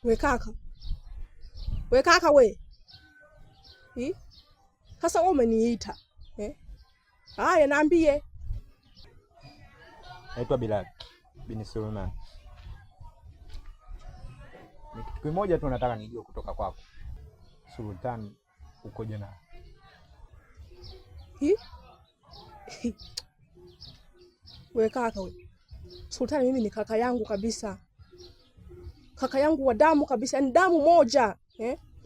We kaka. We kaka we. Sasa wewe umeniita. Haya naambie. Naitwa Bilal bin Suleiman. Ni kitu kimoja tu nataka nijue kutoka kwako. Sultani ukoje na? We kaka we. Sultani mimi ni kaka yangu kabisa. Kaka yangu wa damu kabisa, ni damu moja.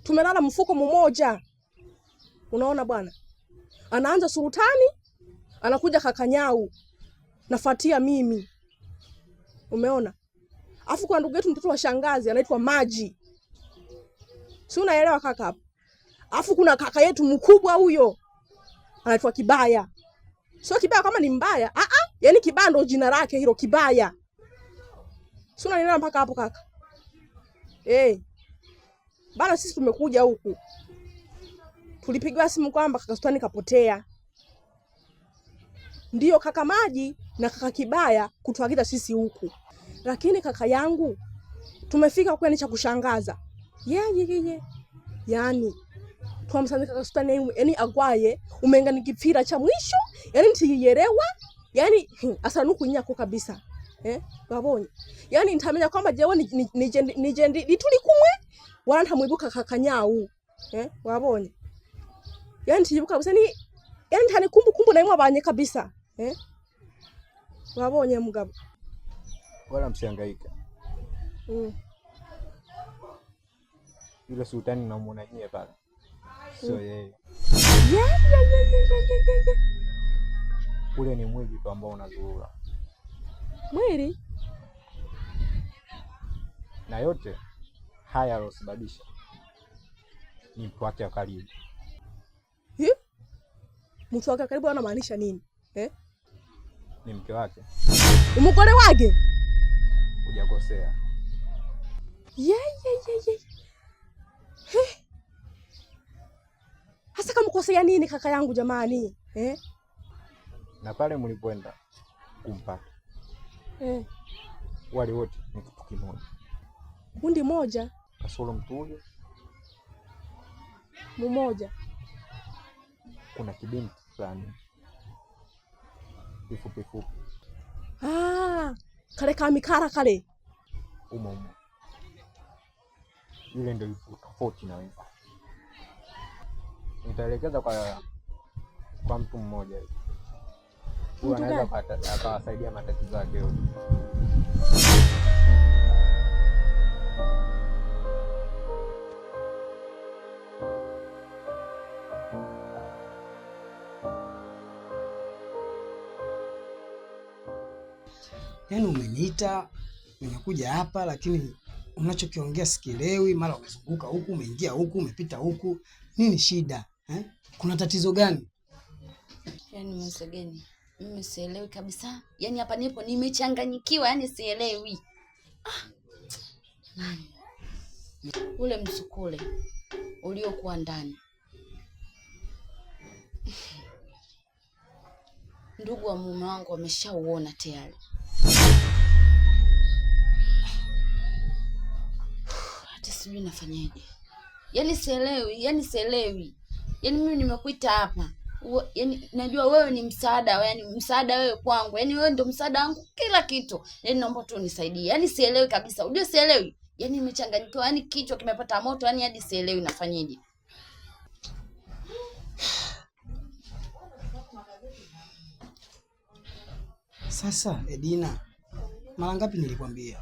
Tumelala mfuko mmoja. Unaona bwana? Anaanza Sultani, anakuja kaka Nyau. Nafuatia mimi. Umeona? Afu kwa ndugu yetu mtoto wa shangazi anaitwa Maji. Si unaelewa kaka hapo? Afu kuna kaka yetu mkubwa huyo. Anaitwa Kibaya. Sio Kibaya kama ni mbaya. Yaani Kibaya ndio jina lake hilo, Kibaya. Si unaelewa mpaka hapo kaka? Bana sisi tumekuja huku. Tulipigiwa simu kwamba kaka Sultani kapotea. Ndio kaka Maji na kaka Kibaya kutuagiza sisi huku. Lakini kaka yangu tumefika kwa ni cha kushangaza. Yaani tuamsana kaka Sultani yani agwaye umenga ni kipira cha mwisho, yani ntiyerewa, yani asanuku nyako kabisa. Babonye. Yani nitamenya kwamba jewe ni jendi lituli kumwe wala ntamwibuka kaka Nyau. Wabonye. Yani ntiyibuka kabisa ni yani ntani kumbu na imwe abanye kabisa. Wabonye mugabo. Wala msihangaike. Yule Sultani namuona nyie pale. Sio yeye. Ule ni mwili tu ambao unazurura. Mwili? Na yote haya alosababisha ni mtu wake wa karibu. Mtu wake wa karibu anamaanisha nini? Ni mke wake. Umugore wake? Hujakosea. Hasa kama kosea nini kaka yangu jamani? Na pale mlipoenda kumpata. Wale wote ni kitu kimoja. Kundi moja? Kasoro mtu ule mmoja. Kuna kibinti fulani. Fupi. Kale kamikara kale. Umo. Yule ndio yupo tofauti na wewe. Nitaelekeza kwa mtu mmoja hivi. Huyu anaweza akawasaidia matatizo yake yote. Yaani umeniita, nimekuja hapa lakini unachokiongea sikielewi, mara umezunguka huku, umeingia huku, umepita huku. Nini shida? Kuna tatizo gani? Yaani msegeni, mimi sielewi kabisa. Yaani hapa nipo nimechanganyikiwa, yaani sielewi. Ule msukule uliokuwa ndani. Ndugu wa mume wangu wameshauona tayari. Hata sijui nafanyaje. Yaani sielewi. Yaani mimi nimekuita hapa. Yaani najua wewe ni msaada, yaani msaada wewe kwangu. Yaani wewe ndio msaada wangu kila kitu. Yaani naomba tu unisaidie. Yaani sielewi kabisa. Unajua sielewi. Yaani nimechanganyikiwa, yaani kichwa kimepata moto, yaani hadi sielewi nafanyaje. Sasa Edina, mara ngapi nilikwambia?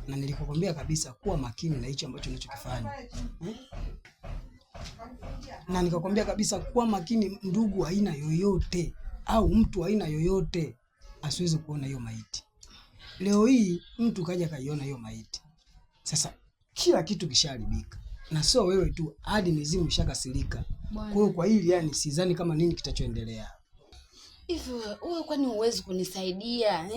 Na nilikukwambia kabisa kuwa makini na hicho ambacho unachokifanya. Na nikakwambia kabisa kuwa makini, ndugu aina yoyote au mtu aina yoyote asiweze kuona hiyo maiti. Leo hii mtu kaja kaiona hiyo maiti. Sasa kila kitu kisharibika. Na sio wewe tu, hadi mizimu ishakasirika. Kwa hiyo kwa hili yani sidhani kama nini kitachoendelea. Hivi wewe kwani huwezi kunisaidia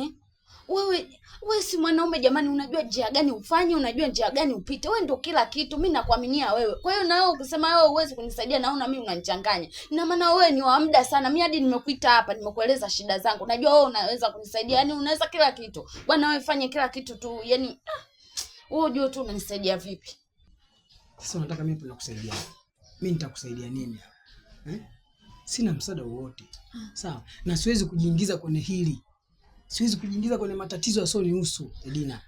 Wewe si mwanaume jamani, unajua njia gani ufanye, unajua njia gani upite. Wewe ndio kila kitu, mimi nakuaminia wewe. Kwa hiyo na wewe ukisema wewe huwezi kunisaidia, naona mimi unanichanganya. Ina maana wewe ni wa muda sana. Mimi hadi nimekuita hapa, nimekueleza shida zangu. Najua wewe unaweza kunisaidia, yani unaweza kila kitu. Bwana wewe fanye kila kitu tu, yani Wewe unajua tu unanisaidia vipi? Sasa unataka mimi nakusaidia? Mimi nitakusaidia nini hapa? Sina msaada wowote. Sawa? Na siwezi kujiingiza kwenye hili. Siwezi kujiingiza kwenye matatizo yasiyonihusu, Edina.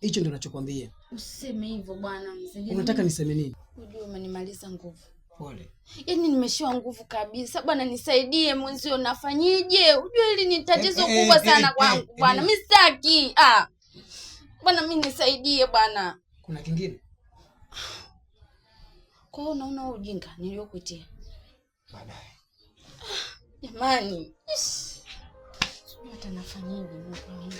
Hicho ndio ninachokwambia. Usiseme hivyo bwana mzee. Unataka niseme nini? Unajua umenimaliza nguvu. Pole. Yaani nimeshiwa nguvu kabisa. Bwana nisaidie mwenzio, nafanyeje? Unajua hili ni tatizo kubwa sana kwangu bwana. Mimi sitaki. Bwana mimi nisaidie bwana. Kuna kingine? Kwa hiyo unaona ujinga niliokuitia. Baadaye. Jamani. Sijui hata nafanyaje Mungu wangu.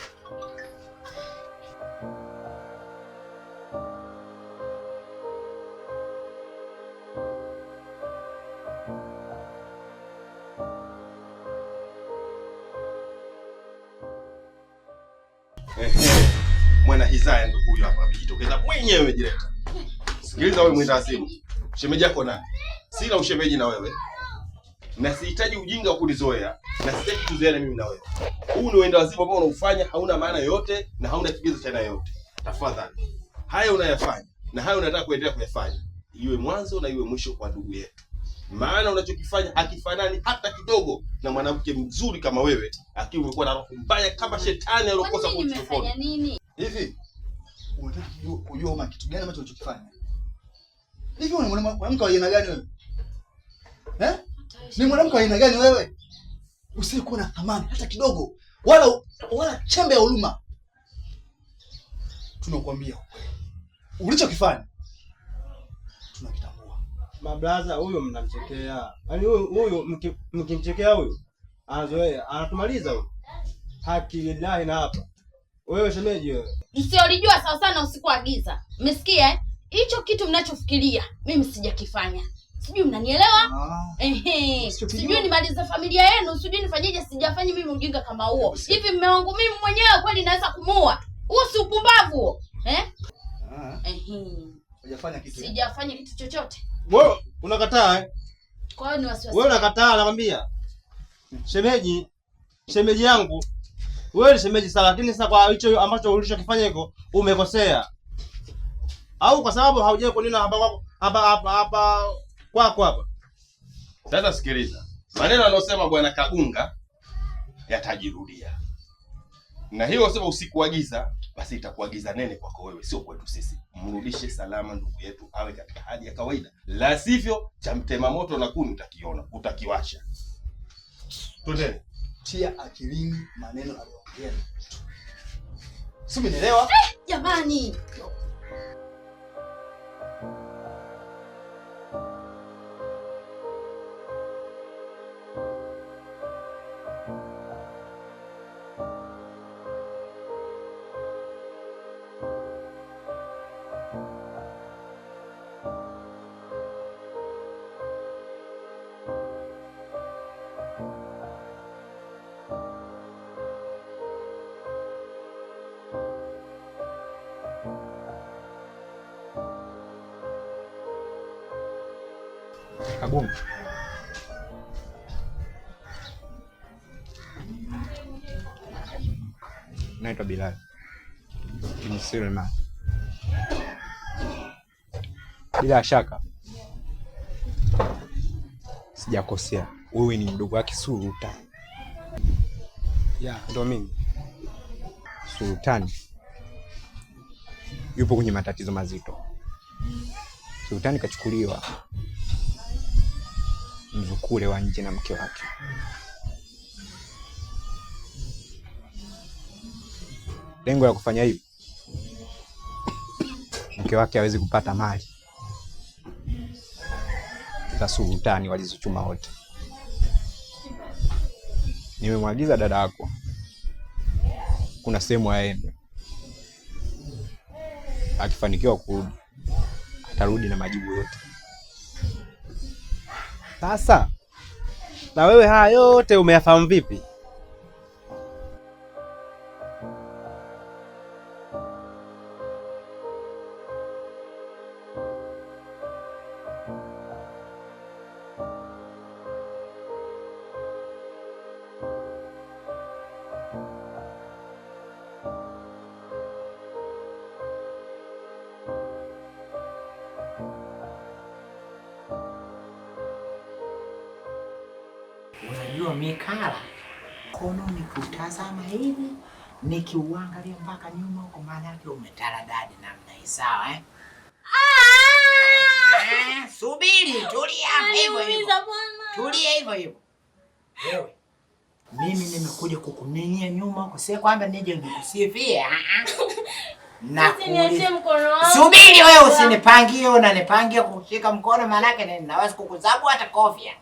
Mwana Hizaya ndio huyo hapa amejitokeza mwenyewe jireta. Sikiliza wewe mwenda simu. Shemeji yako nani? Sina ushemeji na wewe. Na sihitaji ujinga wa kunizoea. Na sitaki kuzoeana mimi na wewe. Huu ni uenda wazimu ambao unaufanya hauna maana yoyote na hauna kigezo cha aina yoyote. Tafadhali. Haya unayafanya na haya unataka kuendelea kuyafanya. Iwe mwanzo na iwe mwisho kwa ndugu yetu. Maana unachokifanya hakifanani hata kidogo na mwanamke mzuri kama wewe, akiwa umekuwa na roho mbaya kama shetani aliyokosa kuchukua. Hivi unataka kujua kama kitu gani ambacho unachokifanya? Hivi wewe ni mwanamke wa aina gani wewe? Ni mwanamke wa aina gani wewe? Usikuwa na thamani hata kidogo, wala chembe ya huruma. Tunakuambia ukweli. Ulichokifanya tunakitambua. Mablaza huyo mnamchekea. Yaani huyo mkimchekea huyo anazoea, anatumaliza huyo. Haki lillahi na hapa. Wewe shemeji wewe. Msiolijua sawa sana usiku wa giza. Umesikia eh? Hicho kitu mnachofikiria mimi sijakifanya. Sijui mnanielewa? Sijui nimaliza familia yenu, sijui nifanyeje, sijafanya mimi ujinga kama huo. Hivi mume wangu mimi mwenyewe kweli naweza kumuua? Huo si upumbavu. Hujafanya kitu. Sijafanya kitu chochote. Wewe unakataa eh? Kwa hiyo ni wasiwasi. Wewe unakataa nakwambia. Shemeji yangu. Wewe ni shemeji sawa, lakini sasa kwa hicho ambacho ulichokifanya hiko umekosea. Au kwa sababu haujawahi kunena hapa kwako hapa. Sasa sikiliza. Maneno aliyosema Bwana Kagunga yatajirudia. Na hiyo sema usiku wa giza, basi itakuwa giza nene kwako wewe, sio kwetu sisi. Mrudishe salama ndugu yetu awe katika hali ya kawaida. La sivyo cha mtema moto na kuni utakiwasha. Twende. Tia akilini maneno aliyoongea. Sio umeelewa? Jamani. Kagunga. Naitwa Bilal. Ni Suleiman. Bila shaka sijakosea. Wewe ni mdogo wake Sultani. Ndo mimi. Sultani yupo kwenye matatizo mazito. Sultani kachukuliwa mzukule wa nje na mke wake. Lengo la kufanya hivi, mke wake hawezi kupata mali za Sultani walizochuma wote. Nimemwagiza dada yako, kuna sehemu aende. Akifanikiwa kurudi, atarudi na majibu yote. Sasa na wewe haya yote umeyafahamu vipi? hivyo mikala kono nikutazama hivi nikiuangalia mpaka nyuma huko, maana yake umetaradadi namna hii, sawa eh? Subiri, tulia hivyo hivyo. Tulia hivyo hivyo. Wewe, mimi nimekuja kukuminyia nyuma huko, si kwamba nije nikusifie. Na subiri wewe, usinipangie, unanipangia kushika mkono, maana yake nini? Naweza kukuzabu hata kofia.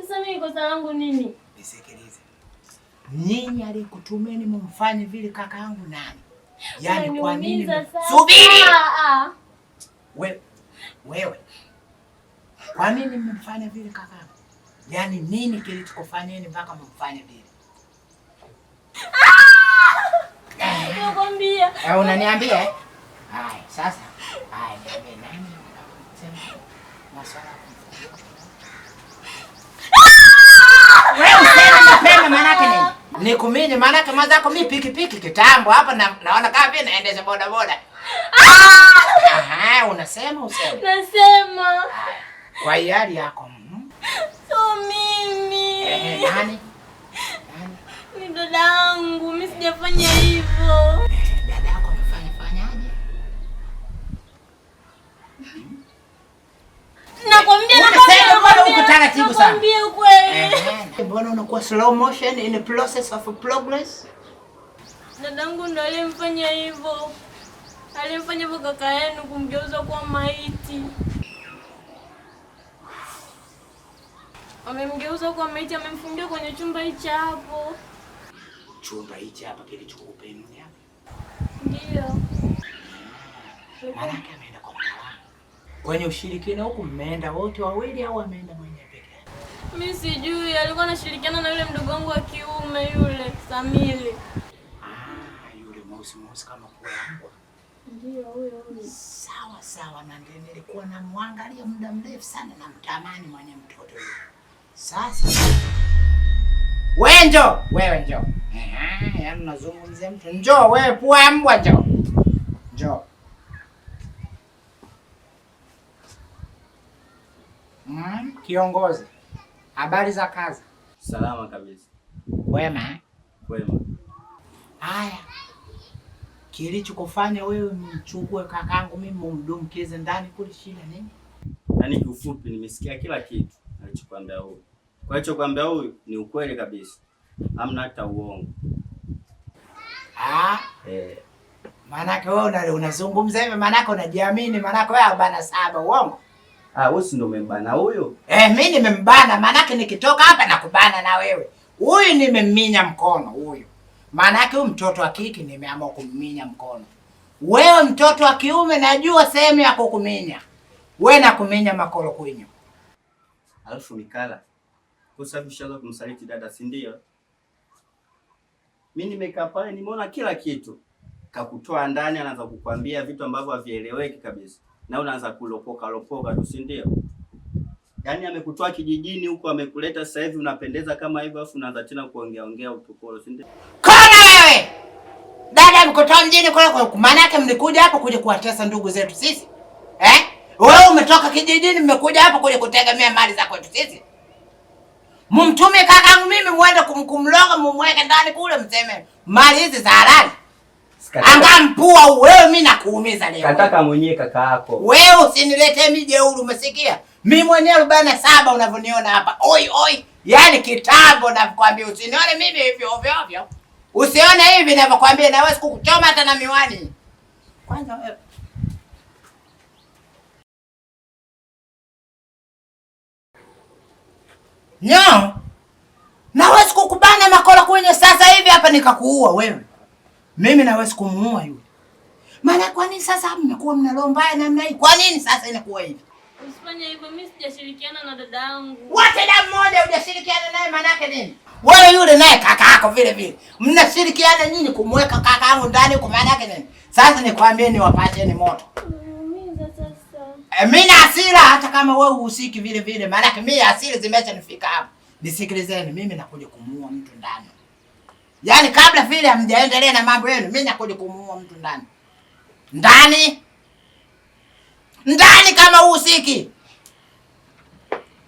Sasa mimi kosa langu nini? Nisikilize. Nyinyi alikutumeni mumfanye vile kaka yangu nani? Yaani kwa nini? Subiri. Wewe. Kwa nini mmemfanya vile kaka yangu? Yaani nini kilichokufanyeni mpaka mumfanye vile? Nakwambia. Unaniambia? Haya, sasa. Haya, niambie nani? Sema. Maswala. Wewe useme mapema manake nini? Nikuminye manake mazako mimi pikipiki kitambo hapa naona kama vile naendesha boda boda. Unasema useme. Nasema. Kwa hiari yako. So mimi. Nani? Ni dadangu, mimi sijafanya hivyo. Dada yako amefanyaje? Nakwambia uko taratibu sana. Nakwambia ukweli. Mbona unakuwa slow motion in the process of progress? Dadangu ndo alimfanya hivyo. Alimfanya hivyo kaka yenu kumgeuza kuwa maiti. Amemgeuza kuwa maiti, amemfungia kwenye chumba hichi hapo. Chumba hichi hapa kilichokupa nini hapa? Ndio. Maana ameenda kwa mtaalamu. Kwenye ushirikina huku mmeenda wote wawili au ameenda mwenyewe peke yake? Mimi sijui, alikuwa anashirikiana na yule mdogo wangu wa kiume yule, Samili. Yule mweusi kama kwa yangu. Ndio huyo. Sawa na ndiye nilikuwa namwangalia muda mrefu sana na mtamani mwenye mtoto yule. Sasa wewe njoo. Yaani nazungumzia mtu. Njoo wewe pua mbwa njoo. Njoo. Kiongozi. Habari za kazi? Salama kabisa. Wema? Wema. Haya. Kilichokufanya wewe mchukue kakangu mimi mumdumkize ndani kule shida nini? Yaani kiufupi nimesikia kila kitu alichokuambia huyu. Kwa hiyo kuambia huyu ni ukweli kabisa. Hamna hata uongo. Maanake wewe unazungumza hivi, maanake unajiamini, maanake wewe 47 uongo? Wewe si ndio umembana huyo? Mimi nimembana, maanake nikitoka hapa nakubana na wewe. Huyu nimemminya mkono huyu. Maanake huyu mtoto wa kike nimeamua kumminya mkono. Wewe mtoto wa kiume najua sehemu ya kukuminya. Wewe nakuminya makolo kwenyu. Alafu Mikala, kwa sababu shaanza kumsaliti dada, si ndio? Mimi nimekaa pale nimeona kila kitu. Kakutoa ndani, anaanza kukwambia vitu ambavyo havieleweki kabisa. Na unaanza kulopoka tu, si ndio? Yaani amekutoa kijijini huko amekuleta sasa hivi unapendeza kama hivyo, afu unaanza tena kuongea utokolo, si ndio? Kona wewe. Dada mkotoa mjini kule kwa maana yake mlikuja hapa kuja kuwatesa ndugu zetu sisi. Wewe umetoka kijijini mmekuja hapa kuja kutegemea mali za kwetu sisi. Mumtume kakangu mimi muende kumloga mumweke ndani kule mseme mali hizi za halali. Angampua wewe, mimi nakuumiza leo. Kataka mwenyewe kaka yako. Wewe usiniletee mijeuri, umesikia? Mimi mwenyewe 47 unavyoniona hapa. Oi. Yaani kitambo nakwambia usinione mimi hivyo ovyo. Usione hivi ninavyokuambia, naweza kukuchoma hata na miwani. Kwanza wewe. Naweza kukubana makolo kwenye sasa hivi hapa nikakuua wewe. Mimi naweza kumuua yule. Maana kwa nini sasa mmekuwa mnalomba namna hii? Kwa nini sasa inakuwa hivi? Usifanye hivyo, mimi sijashirikiana na dada yangu. Wote damu moja hujashirikiana naye maana yake nini? Wewe yule naye kaka yako vile vile. Mnashirikiana nyinyi kumweka kaka yangu ndani kwa maana yake nini? Sasa nikwambie niwapasheni moto. Mimi sasa. Mimi na hasira hata kama wewe uhusiki vile vile. Maana yake mimi hasira zimeshanifika hapa. Nisikilizeni, mimi nakuja kumuua mtu ndani. Yaani kabla vile hamjaendelea na mambo yenu, mimi nakuja kumuua mtu ndani. Ndani kama uhusiki.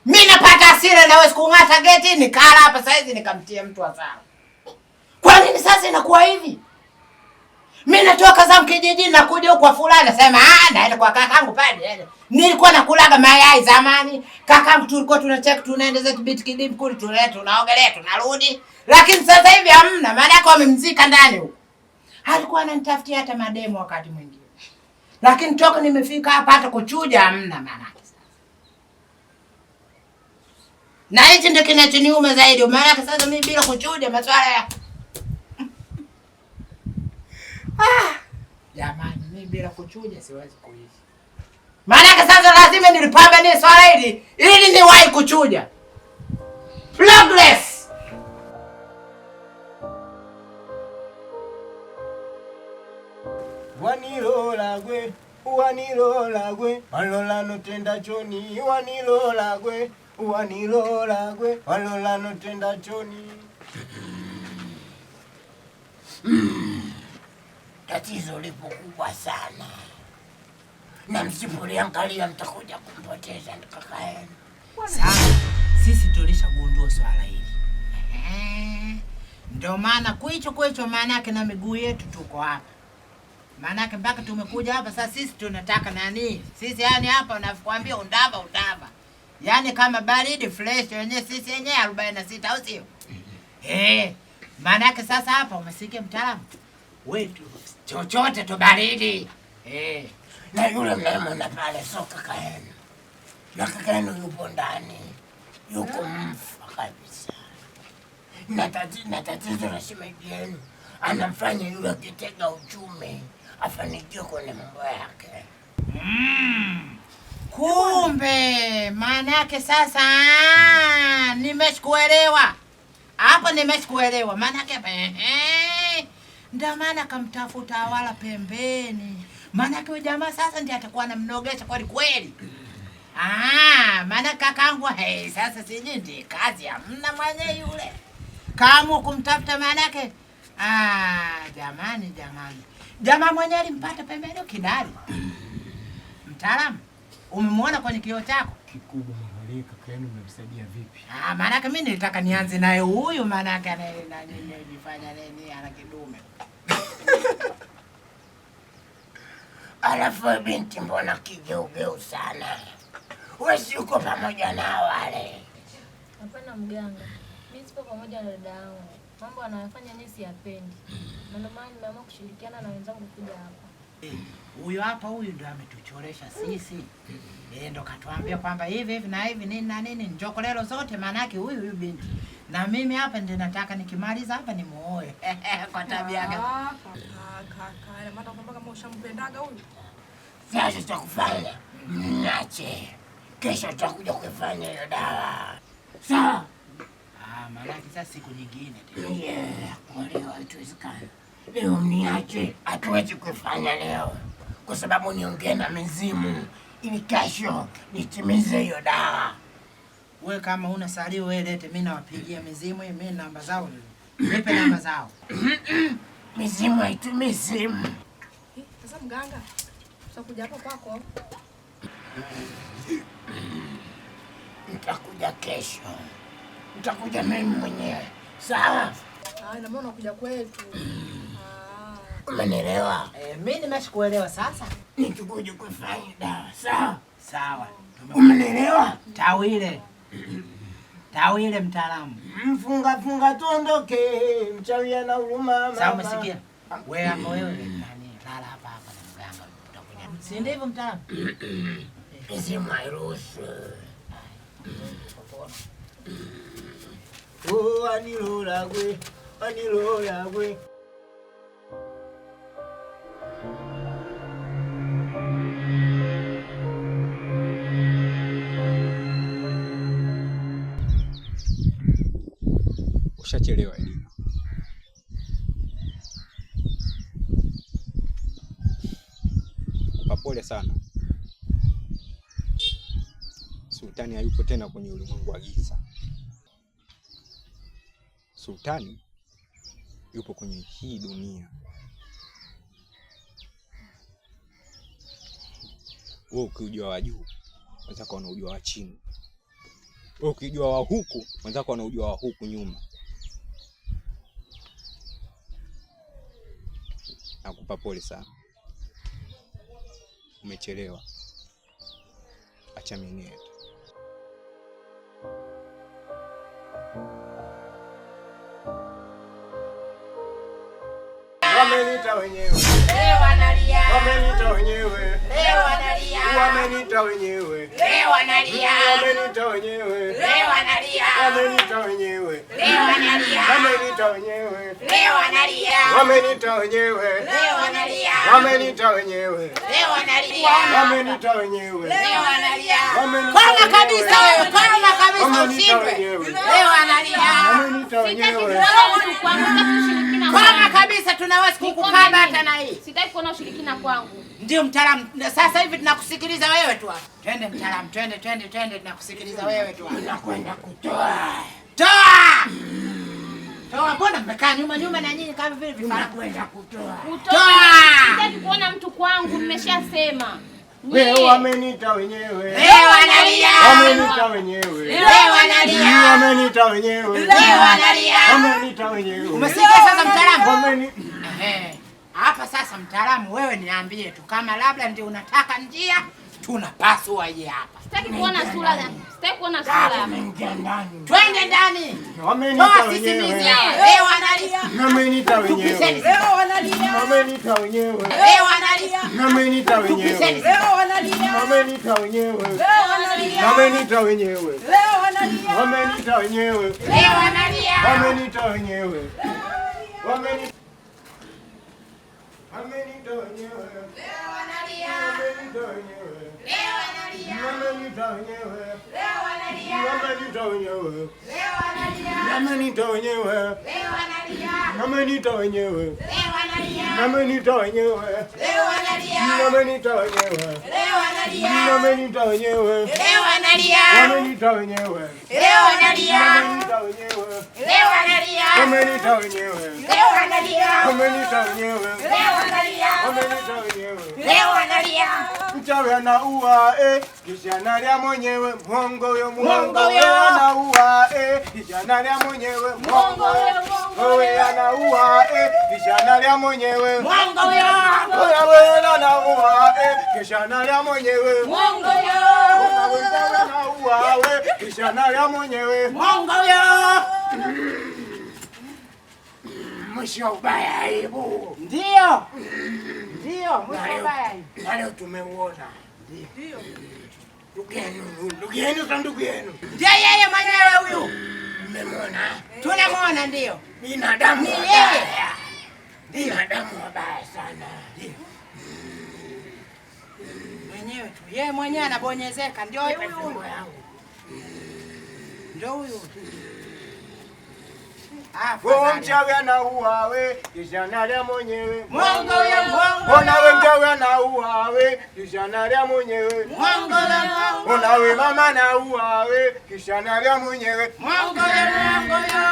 Mimi napata hasira na wewe sikung'ata geti nikala hapa saizi nikamtia mtu hasara. Kwa nini sasa inakuwa hivi? Mimi natoka zangu kijijini na kuja huko kwa fulani nasema naenda kwa kakangu pale. Nilikuwa nakulaga mayai zamani. Kakangu tulikuwa tunacheka tunaenda zetu biti kidimu kule tunaogelea tunarudi. Lakini sasa hivi hamna, maana yake wamemzika ndani huko. Alikuwa ananitafutia hata mademo wakati mwingine. Lakini toka nimefika hapa hata kuchuja hamna maana yake sasa. Na hichi ndio kinachoniuma zaidi. Maana yake sasa mimi bila kuchuja maswala ya jamani, mimi bila kuchuja siwezi kuishi. Maana yake sasa lazima nilipambanie swala hili ili niwahi kuchuja. Progress. Wanilola gwe, walola no tenda choni. Wanilola gwe, walola no tenda choni. Tatizo lipo kubwa sana. Na msipoliangalia mtakuja kumpoteza kaka yenu. Sasa sisi tulishagundua swala hili. Ndio maana kwicho maana yake na miguu yetu tuko hapa. Maana yake mpaka tumekuja hapa sasa sisi tunataka nani? Sisi yani hapa nakwambia undava. Yaani kama baridi fresh wenyewe sisi yenyewe 46 au sio? Maana yake sasa hapa umesikia mtaalamu? Wetu chochote tu baridi. Na yule mnayemwona pale so kaka yenu. Na kaka yenu yupo ndani. Yuko mfa kabisa. Na tatizo la shemeji yenu anamfanya yule kitega uchumi afanikiwe kwenye mambo yake. Kumbe maana yake sasa nimeshikuelewa. Hapo nimeshikuelewa. Maana yake ndio maana kamtafuta wala pembeni. Maana yake jamaa sasa ndiye atakuwa anamnogesha kweli. Maana kakangu sasa siji ndiye kazi hamna mwenye yule. Kama kumtafuta maana yake jamani. Jamaa mwenye alimpata pembeni kidari. Mtaalamu, umemwona kwenye kioo chako? Kikubwa mwanalika kaka yenu mmemsaidia vipi? Maana yake mimi nilitaka nianze naye huyu maana yake anajifanya nini ana kidume. Alafu binti mbona kigeugeu sana? Wewe si uko pamoja na wale? Hapana mganga. Mimi sipo pamoja na dada yangu. Mambo anayofanya mimi siyapendi. Ndio maana nimeamua kushirikiana na wenzangu kuja hapa. Huyu hapa huyu ndo ametuchoresha sisi. Ndo katuambia kwamba hivi na hivi nini na nini njokolelo zote maana yake huyu binti. Na mimi hapa ndio nataka nikimaliza hapa nimuoe. Kwa tabia yake. Kaka, maana kwamba kama ushampendaga huyu. Sasa tutakufanya. Niache. Kesho tutakuja kufanya hiyo dawa. Sawa? Maana yake sasa siku nyingine tena. Kwa leo hatuwezekani. Leo mniache, hatuwezi kufanya leo. Kwa sababu niongee na mizimu ili kesho nitimize hiyo dawa. Wewe kama una salio wewe lete, mimi nawapigia mizimu, mimi namba zao. Nipe namba zao. Mizimu haitumii simu. Sasa mganga, tutakuja hapo kwako. Nitakuja kesho. Nitakuja mimi mwenyewe. Sawa? Na mbona unakuja kwetu? Umenielewa? Mimi nimeshakuelewa sasa. Nikikuja kufanya dawa. Sawa? Sawa. Umenielewa? Tawile mtaalamu. Mfunga tuondoke, mchawi ana huruma. Sawa umesikia? Wewe hapo wewe nani? Lala hapa na mganga utakuja. Si ndivyo mtaalamu? Mizimu hairuhusu. Wanilola gwe. Ushachelewa Edina. Pole sana. Sultani hayupo tena kwenye ulimwengu wa giza. Sultani yupo kwenye hii dunia. Wewe ukijua wa juu, unaweza kuona ujua wa chini. Wewe ukijua wa huku, wenzako wanaujua wa huku nyuma. Nakupa pole sana. Umechelewa. Acha mimi niende. Wamenita wenyewe. Leo analia. Wamenita wenyewe. Leo analia. Wamenita wenyewe. Leo analia. Wamenita wenyewe. Leo analia. Wamenita wenyewe. Leo analia. Wamenita wenyewe. Leo analia. Wamenita wenyewe. Leo analia. Wamenita wenyewe. Leo analia. Wamenita wenyewe. Leo analia. Wamenita Koma kabisa wewe, koma kabisa Wamenita ushindwe. wenyewe. Leo analia. Wamenita wenyewe. Koma kabisa, tunaweza kukukaba hata na hii. Sitaki kuona ushirikina kwangu. Ndio mtaalamu, sasa hivi tunakusikiliza wewe tu hapa. Twende mtaalamu, twende tunakusikiliza wewe tu hapa. Tunakwenda kutoa. Toa! Toa, mbona mmekaa nyuma na nyinyi kama vile vifaa kwenda kutoa. Toa! Sitaki kuona mtu kwangu, nimeshasema. Leo wamenita wenyewe. Leo analia. Wamenita wenyewe. Leo analia. Wamenita wenyewe. Leo analia. Wamenita wenyewe. Umesikia sasa mtaalamu? Wameni Hapa sasa mtaalamu, wewe niambie tu kama labda ndio unataka njia, tunapaswa hii hapa. Sitaki kuona sura. Sitaki kuona sura. Twende ndani. Wamenita wenyewe. Leo analia. Wamenita wenyewe. Leo analia. Wamenita wenyewe. Leo analia. Wamenita wenyewe. Leo analia. Wamenita wenyewe. Leo analia. Wamenita wenyewe. Leo analia. Wamenita wenyewe. Leo analia. Wamenita wenyewe. Wamenita Wamenita wenyewe. Leo analia. Wamenita wenyewe. Leo analia. Wamenita wenyewe. Leo analia. Wamenita wenyewe. Leo analia. Wamenita wenyewe. Leo analia. Wamenita wenyewe. Leo analia. Wamenita wenyewe. Leo analia. Wamenita wenyewe. Leo analia. Wamenita wenyewe. Leo analia. Wamenita wenyewe. Leo analia. Wamenita wenyewe. Leo analia. Wamenita wenyewe. Leo analia. Wamenita wenyewe. Leo analia. Wamenita wenyewe. Leo analia. Mchawi anaua kisha analia mwenyewe. Mwongo huyo, Mwongo huyo. anaua kisha analia mwenyewe. Mwongo huyo, mwongo Wewe anaua kisha analia mwenyewe. Mwongo huyo. Wewe anaua kisha analia mwenyewe. Mwongo huyo. Wewe anaua kisha analia mwenyewe. Mwongo huyo. Mwisho ubaya aibu. Ndio. Ndio, mwisho ubaya aibu. Na leo tumeuona. Ndio. Ndugu yenu sa ndugu yenu. Ndio yeye mwenyewe huyu. Mmemwona? Tunamwona ndio. Binadamu Ni wabaya. yeye. Binadamu wabaya sana. Ndio. Mwenyewe tu. Yeye mwenyewe anabonyezeka ndio huyu. Ndio huyu. Wewe mchawi anaua kisha analia mwenyewe. Mwongo huyo, mwongo. Mbona wewe mchawi anaua kisha analia mwenyewe. Mwongo huyo, mwongo. Mbona wewe mama anaua kisha analia mwenyewe. Mwongo huyo, mwongo huyo.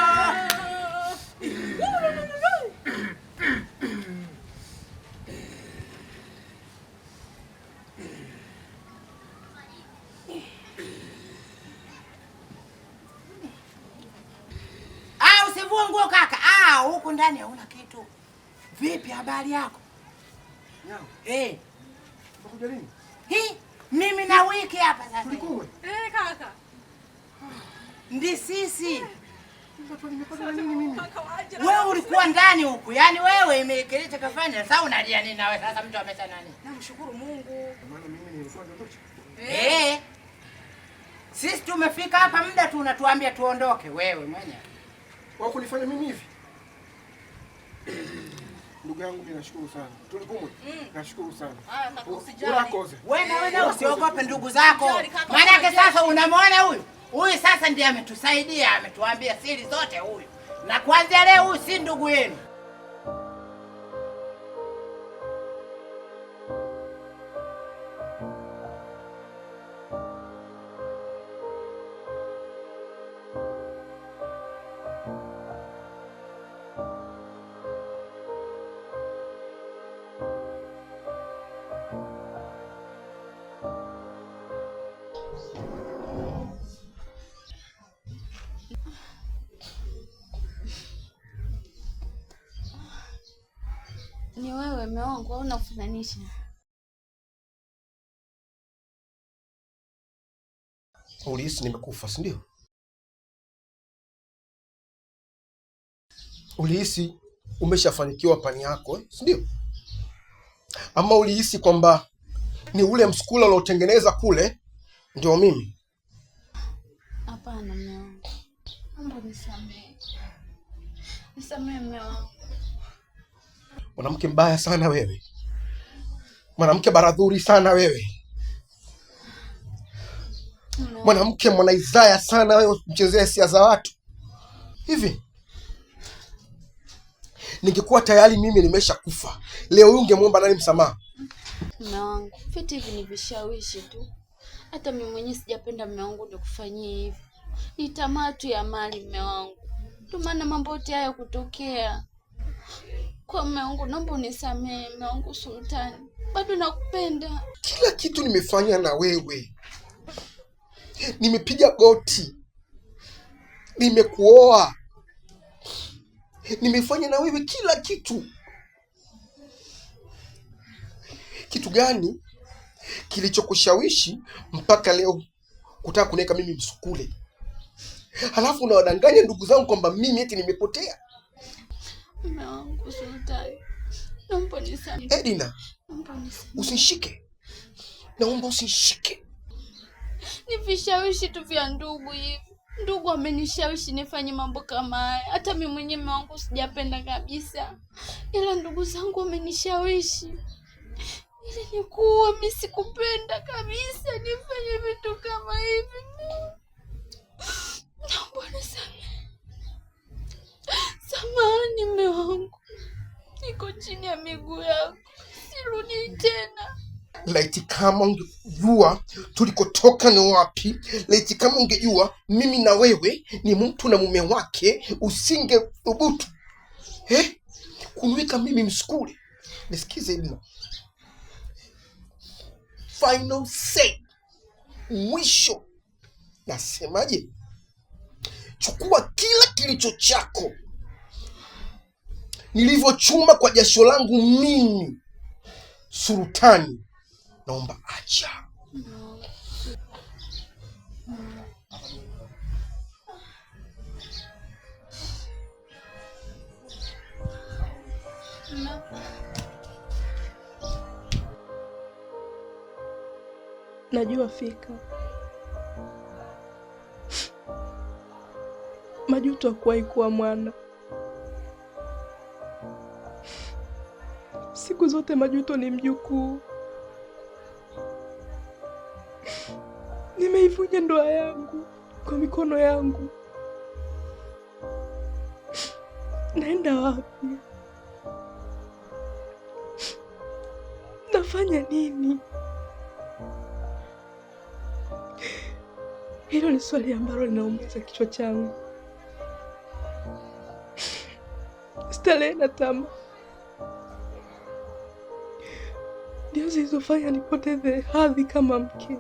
Usivue nguo kaka. Huku ndani hauna kitu. Vipi habari yako? Unakuja lini? Mimi na wiki hapa sasa. Tulikuwa. Kaka. Ndi sisi. Nimepata nini mimi? Wewe ulikuwa ndani huku. Yaani wewe imekileta kafanya. Sasa unalia nini nawe sasa mtu amesha nani? Namshukuru Mungu. Maana mimi nilikuwa ndotoka. Sisi tumefika hapa muda tu unatuambia tuondoke wewe mwenyewe. Wao kunifanya mimi hivi. Ndugu yangu mimi nashukuru sana. Tulipumwe. Nashukuru sana. Kaka usijali. Urakoze. Wewe usiogope ndugu zako. Maana yake sasa unamwona huyu? Huyu sasa ndiye ametusaidia, ametuambia siri zote huyu. Na kuanzia leo huyu si ndugu yenu. wangu, au unafananisha? Ulihisi nimekufa, si ndio? Ulihisi umeshafanikiwa pani yako, si ndio? Ama ulihisi kwamba ni ule msukula uliotengeneza kule ndio mimi? Hapana mume wangu. Naomba nisamehe. Nisamehe mume wangu. Mwanamke mbaya sana wewe. Mwanamke baradhuri sana wewe. Mwanamke mwanaizaya sana wewe, mchezea hisia za watu. Hivi ningekuwa tayari mimi nimeshakufa, leo huyu ungemwomba nani msamaha? Mume wangu, vitu hivi ni vishawishi tu. Hata mimi mwenyewe sijapenda mume wangu ndio kufanyia hivi. Ni tamaa tu ya mali mume wangu. Ndio maana mambo yote haya kutokea. Kwa mume wangu, naomba unisamehe mume wangu Sultani. Bado nakupenda. Kila kitu nimefanya na wewe. Nimepiga goti. Nimekuoa. Nimefanya na wewe kila kitu. Kitu gani kilichokushawishi mpaka leo kutaka kuniweka mimi msukule? Halafu unawadanganya ndugu zangu kwamba mimi eti nimepotea. Mume wangu Sultani, naomba nisamehe. Edina, usishike. Naomba usishike. Ni vishawishi tu vya ndugu hivi. Ndugu amenishawishi nifanye mambo kama haya. Hata mimi mwenyewe mume wangu sijapenda kabisa. Ila ndugu zangu wamenishawishi. Ili nikuwe, mimi sikupenda kabisa nifanye vitu kama hivi. Naomba nisamehe. Samahani mume wangu. Niko chini ya miguu yako. Sirudi tena. Laiti kama ungejua tulikotoka ni wapi, laiti kama ungejua mimi na wewe ni mtu na mume wake, usingethubutu kuniweka mimi msukule. Nisikize Edina. Final say. Mwisho. Nasemaje? Chukua kila kilicho chako. Nilivyochuma kwa jasho langu mimi Sultani. Naomba acha. Najua fika Majuto hakuwahi kuwa mwana. Siku zote Majuto ni mjukuu. Nimeivunja ndoa yangu kwa mikono yangu. Naenda wapi? Nafanya nini? Hilo ni swali ambalo linaumiza kichwa changu. Starehe na tamaa ndio zilizofanya nipoteze hadhi kama mke.